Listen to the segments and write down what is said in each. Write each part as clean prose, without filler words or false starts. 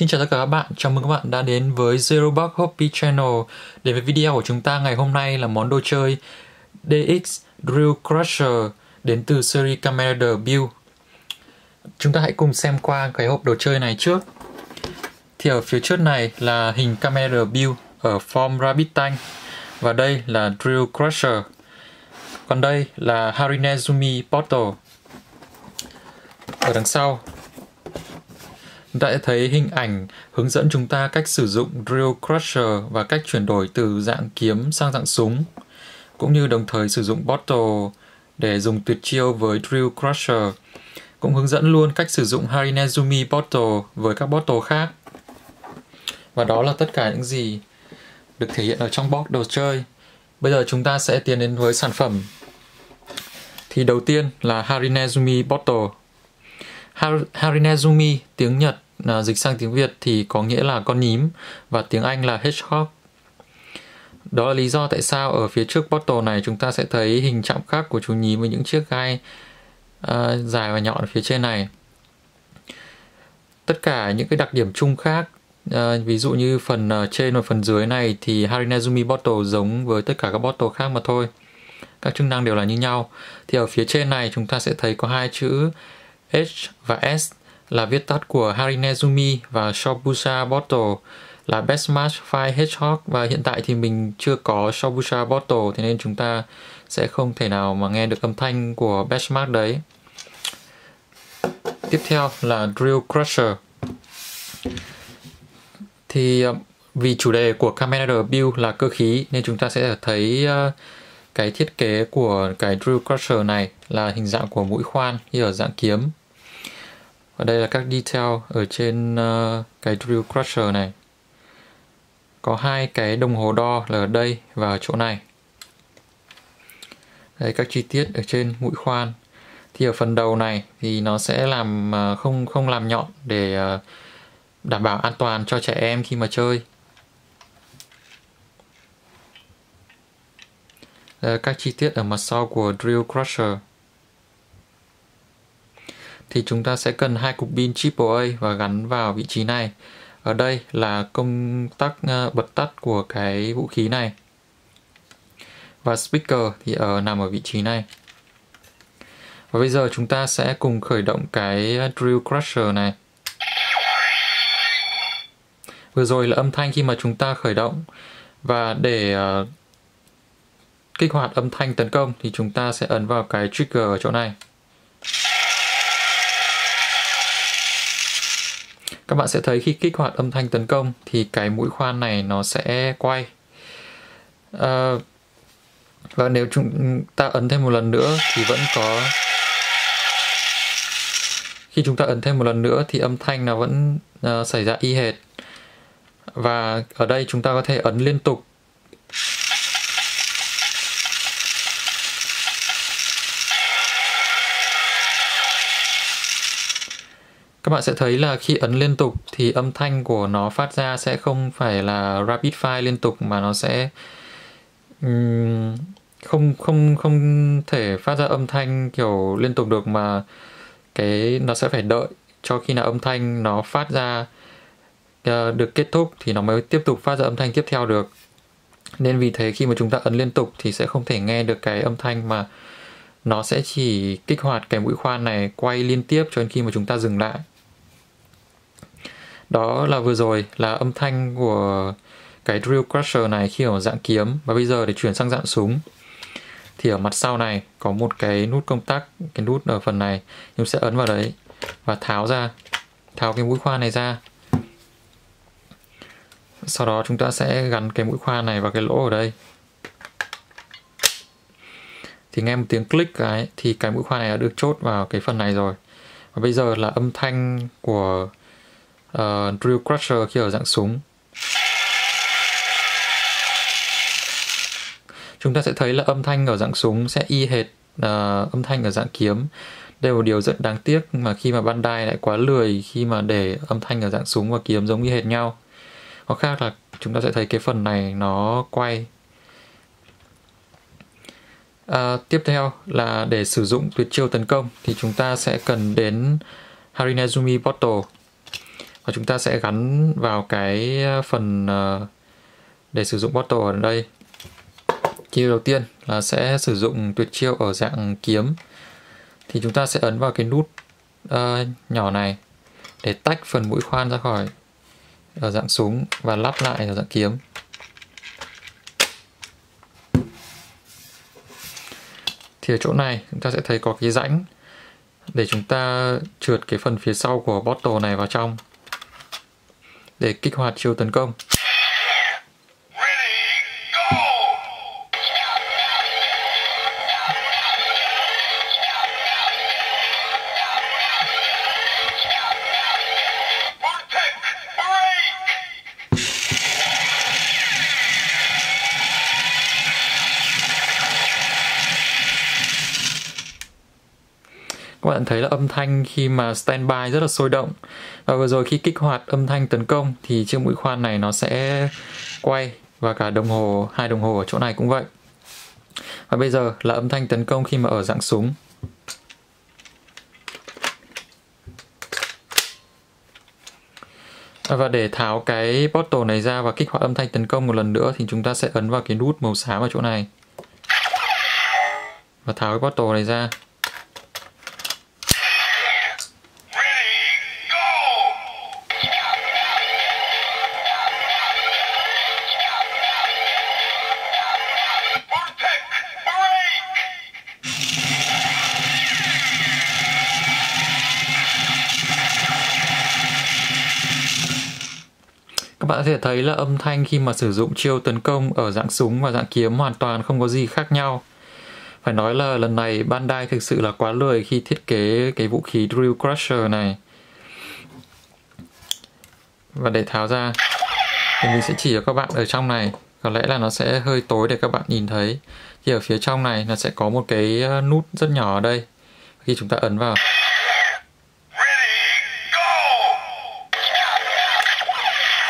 Xin chào tất cả các bạn, chào mừng các bạn đã đến với Zero Bug Hobby Channel. Đến với video của chúng ta ngày hôm nay là món đồ chơi DX Drill Crusher đến từ series Kamen Rider Build. Chúng ta hãy cùng xem qua cái hộp đồ chơi này trước. Thì ở phía trước này là hình Kamen Rider Build ở form Rabbit Tank. Và đây là Drill Crusher. Còn đây là Harinezumi Portal. Ở đằng sau chúng ta sẽ thấy hình ảnh hướng dẫn chúng ta cách sử dụng Drill Crusher và cách chuyển đổi từ dạng kiếm sang dạng súng, cũng như đồng thời sử dụng Bottle để dùng tuyệt chiêu với Drill Crusher. Cũng hướng dẫn luôn cách sử dụng Harinezumi Bottle với các bottle khác. Và đó là tất cả những gì được thể hiện ở trong box đồ chơi. Bây giờ chúng ta sẽ tiến đến với sản phẩm. Thì đầu tiên là Harinezumi Bottle. Harinezumi tiếng Nhật dịch sang tiếng Việt thì có nghĩa là con nhím và tiếng Anh là hedgehog. Đó là lý do tại sao ở phía trước bottle này chúng ta sẽ thấy hình chạm khắc của chú nhím với những chiếc gai dài và nhọn ở phía trên này. Tất cả những cái đặc điểm chung khác, ví dụ như phần trên và phần dưới này thì Harinezumi Bottle giống với tất cả các bottle khác mà thôi. Các chức năng đều là như nhau. Thì ở phía trên này chúng ta sẽ thấy có hai chữ H và S là viết tắt của Harinezumi và Shobusha Bottle là Best Match Fire Hedgehog. Và hiện tại thì mình chưa có Shobusha Bottle, thế nên chúng ta sẽ không thể nào mà nghe được âm thanh của Best Match đấy. Tiếp theo là Drill Crusher. Thì vì chủ đề của Kamen Rider Build là cơ khí nên chúng ta sẽ thấy cái thiết kế của cái Drill Crusher này là hình dạng của mũi khoan như ở dạng kiếm. Và đây là các detail ở trên cái Drill Crusher này. Có hai cái đồng hồ đo là ở đây và ở chỗ này. Đây các chi tiết ở trên mũi khoan. Thì ở phần đầu này thì nó sẽ làm không làm nhọn để đảm bảo an toàn cho trẻ em khi mà chơi. Đây là các chi tiết ở mặt sau của Drill Crusher. Thì chúng ta sẽ cần hai cục pin AAA và gắn vào vị trí này. Ở đây là công tắc bật tắt của cái vũ khí này. Và speaker thì nằm ở vị trí này. Và bây giờ chúng ta sẽ cùng khởi động cái Drill Crusher này. Vừa rồi là âm thanh khi mà chúng ta khởi động. Và để kích hoạt âm thanh tấn công thì chúng ta sẽ ấn vào cái trigger ở chỗ này. Các bạn sẽ thấy khi kích hoạt âm thanh tấn công thì cái mũi khoan này nó sẽ quay. Và nếu chúng ta ấn thêm một lần nữa thì vẫn có. Khi chúng ta ấn thêm một lần nữa thì âm thanh nó vẫn xảy ra y hệt. Và ở đây chúng ta có thể ấn liên tục. Các bạn sẽ thấy là khi ấn liên tục thì âm thanh của nó phát ra sẽ không phải là rapid fire liên tục mà nó sẽ không thể phát ra âm thanh kiểu liên tục được, mà nó sẽ phải đợi cho khi nào âm thanh nó phát ra được kết thúc thì nó mới tiếp tục phát ra âm thanh tiếp theo được. Nên vì thế khi mà chúng ta ấn liên tục thì sẽ không thể nghe được cái âm thanh, mà nó sẽ chỉ kích hoạt cái mũi khoan này quay liên tiếp cho đến khi mà chúng ta dừng lại. Đó là vừa rồi là âm thanh của cái Drill Crusher này khi ở dạng kiếm. Và bây giờ để chuyển sang dạng súng thì ở mặt sau này có một cái nút công tắc, cái nút ở phần này. Chúng sẽ ấn vào đấy và tháo cái mũi khoan này ra. Sau đó chúng ta sẽ gắn cái mũi khoan này vào cái lỗ ở đây. Thì nghe một tiếng click thì cái mũi khoan này đã được chốt vào cái phần này rồi. Và bây giờ là âm thanh của Drill Crusher khi ở dạng súng. Chúng ta sẽ thấy là âm thanh ở dạng súng sẽ y hệt âm thanh ở dạng kiếm. Đây là một điều rất đáng tiếc mà khi mà Bandai lại quá lười khi mà để âm thanh ở dạng súng và kiếm giống y hệt nhau. Có khác là chúng ta sẽ thấy cái phần này nó quay. Tiếp theo là để sử dụng tuyệt chiêu tấn công thì chúng ta sẽ cần đến Harinezumi Bottle. Và chúng ta sẽ gắn vào cái phần để sử dụng bottle ở đây. Chiêu đầu tiên là sẽ sử dụng tuyệt chiêu ở dạng kiếm. Thì chúng ta sẽ ấn vào cái nút nhỏ này để tách phần mũi khoan ra khỏi ở dạng súng và lắp lại ở dạng kiếm. Thì ở chỗ này chúng ta sẽ thấy có cái rãnh để chúng ta trượt cái phần phía sau của bottle này vào trong để kích hoạt chiêu tấn công. Các bạn thấy là âm thanh khi mà standby rất là sôi động. Và vừa rồi khi kích hoạt âm thanh tấn công thì chiếc mũi khoan này nó sẽ quay, và cả đồng hồ, 2 đồng hồ ở chỗ này cũng vậy. Và bây giờ là âm thanh tấn công khi mà ở dạng súng. Và để tháo cái bottle này ra và kích hoạt âm thanh tấn công một lần nữa thì chúng ta sẽ ấn vào cái nút màu xám ở chỗ này và tháo cái bottle này ra. Các bạn có thể thấy là âm thanh khi mà sử dụng chiêu tấn công ở dạng súng và dạng kiếm hoàn toàn không có gì khác nhau. Phải nói là lần này Bandai thực sự là quá lười khi thiết kế cái vũ khí Drill Crusher này. Và để tháo ra thì mình sẽ chỉ cho các bạn ở trong này. Có lẽ là nó sẽ hơi tối để các bạn nhìn thấy. Thì ở phía trong này nó sẽ có một cái nút rất nhỏ ở đây. Khi chúng ta ấn vào,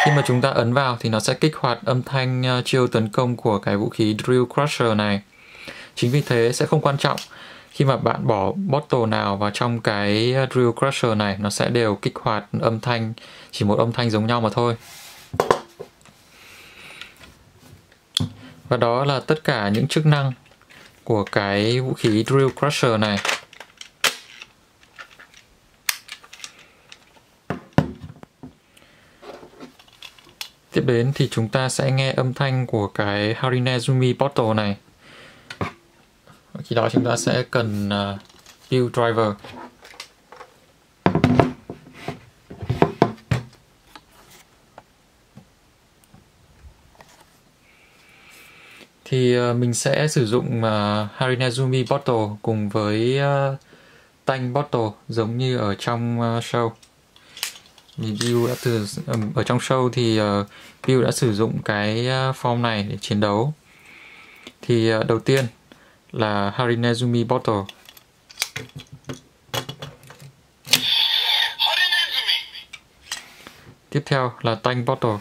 khi mà chúng ta ấn vào thì nó sẽ kích hoạt âm thanh chiêu tấn công của cái vũ khí Drill Crusher này. Chính vì thế sẽ không quan trọng khi mà bạn bỏ bottle nào vào trong cái Drill Crusher này, nó sẽ đều kích hoạt âm thanh, chỉ một âm thanh giống nhau mà thôi. Và đó là tất cả những chức năng của cái vũ khí Drill Crusher này. Tiếp đến thì chúng ta sẽ nghe âm thanh của cái Harinezumi bottle này. Khi đó chúng ta sẽ cần build driver. Thì mình sẽ sử dụng Harinezumi bottle cùng với tanh bottle giống như ở trong show. Build đã ở trong show thì Build đã sử dụng cái form này để chiến đấu. Thì đầu tiên là Harinezumi bottle. Tiếp theo là tanh bottle.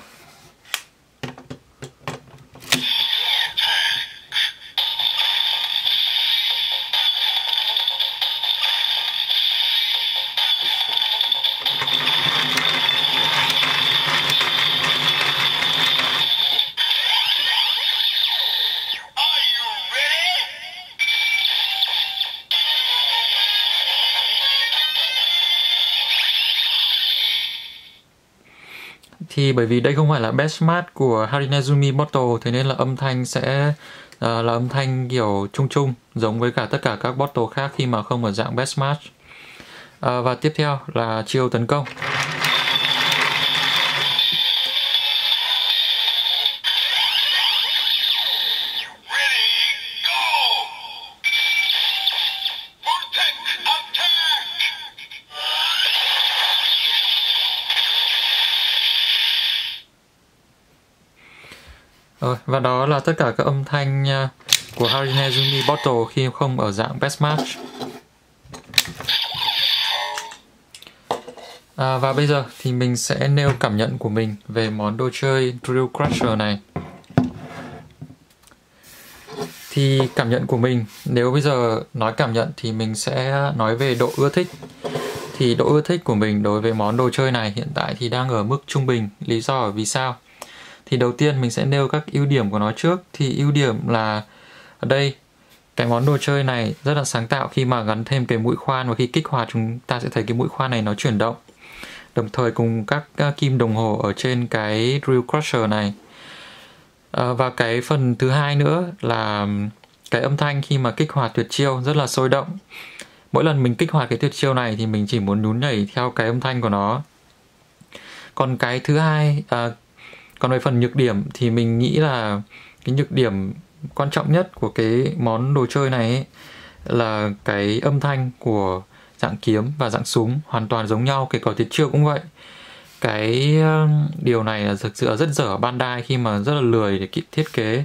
Thì bởi vì đây không phải là best match của Harinezumi bottle, thế nên là âm thanh sẽ là âm thanh kiểu chung chung, giống với cả tất cả các bottle khác khi mà không ở dạng best match. Và tiếp theo là chiêu tấn công. Và đó là tất cả các âm thanh của Harinezumi bottle khi không ở dạng best match. Và bây giờ thì mình sẽ nêu cảm nhận của mình về món đồ chơi Drill Crusher này. Thì cảm nhận của mình, nếu bây giờ nói cảm nhận thì mình sẽ nói về độ ưa thích. Thì độ ưa thích của mình đối với món đồ chơi này hiện tại thì đang ở mức trung bình. Lý do là vì sao? Thì đầu tiên mình sẽ nêu các ưu điểm của nó trước. Thì ưu điểm là ở đây cái món đồ chơi này rất là sáng tạo khi mà gắn thêm cái mũi khoan, và khi kích hoạt chúng ta sẽ thấy cái mũi khoan này nó chuyển động. Đồng thời cùng các kim đồng hồ ở trên cái Drill Crusher này. Và cái phần thứ hai nữa là cái âm thanh khi mà kích hoạt tuyệt chiêu rất là sôi động. Mỗi lần mình kích hoạt cái tuyệt chiêu này thì mình chỉ muốn nhún nhảy theo cái âm thanh của nó. Còn cái thứ hai, còn về phần nhược điểm thì mình nghĩ là cái nhược điểm quan trọng nhất của cái món đồ chơi này ấy, là cái âm thanh của dạng kiếm và dạng súng hoàn toàn giống nhau, kể cả tuyệt chiêu cũng vậy. Cái điều này là thực sự rất dở Bandai khi mà rất là lười để kịp thiết kế.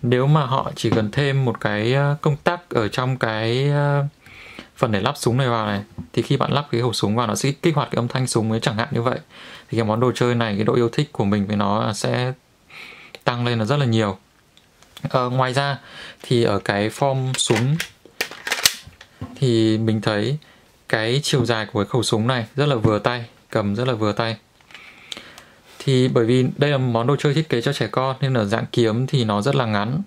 Nếu mà họ chỉ cần thêm một cái công tắc ở trong cái phần để lắp súng này vào này, thì khi bạn lắp cái khẩu súng vào nó sẽ kích hoạt cái âm thanh súng ấy chẳng hạn như vậy. Thì cái món đồ chơi này, cái độ yêu thích của mình với nó sẽ tăng lên là rất là nhiều. Ngoài ra thì ở cái form súng thì mình thấy cái chiều dài của cái khẩu súng này rất là vừa tay, cầm rất là vừa tay. Thì bởi vì đây là món đồ chơi thiết kế cho trẻ con nên ở dạng kiếm thì nó rất là ngắn.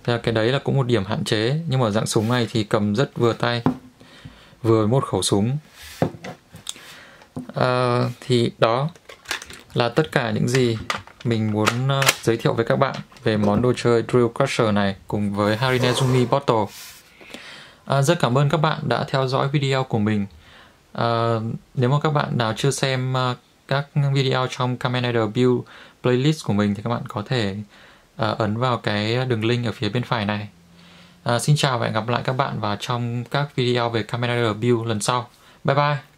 Cái đấy là cũng một điểm hạn chế. Nhưng mà ở dạng súng này thì cầm rất vừa tay, vừa một khẩu súng. Thì đó là tất cả những gì mình muốn giới thiệu với các bạn về món đồ chơi Drill Crusher này cùng với Harinezumi Bottle. Rất cảm ơn các bạn đã theo dõi video của mình. Nếu mà các bạn nào chưa xem các video trong Kamen Rider Build playlist của mình thì các bạn có thể ấn vào cái đường link ở phía bên phải này. Xin chào và hẹn gặp lại các bạn vào trong các video về Kamen Rider Build lần sau. Bye bye!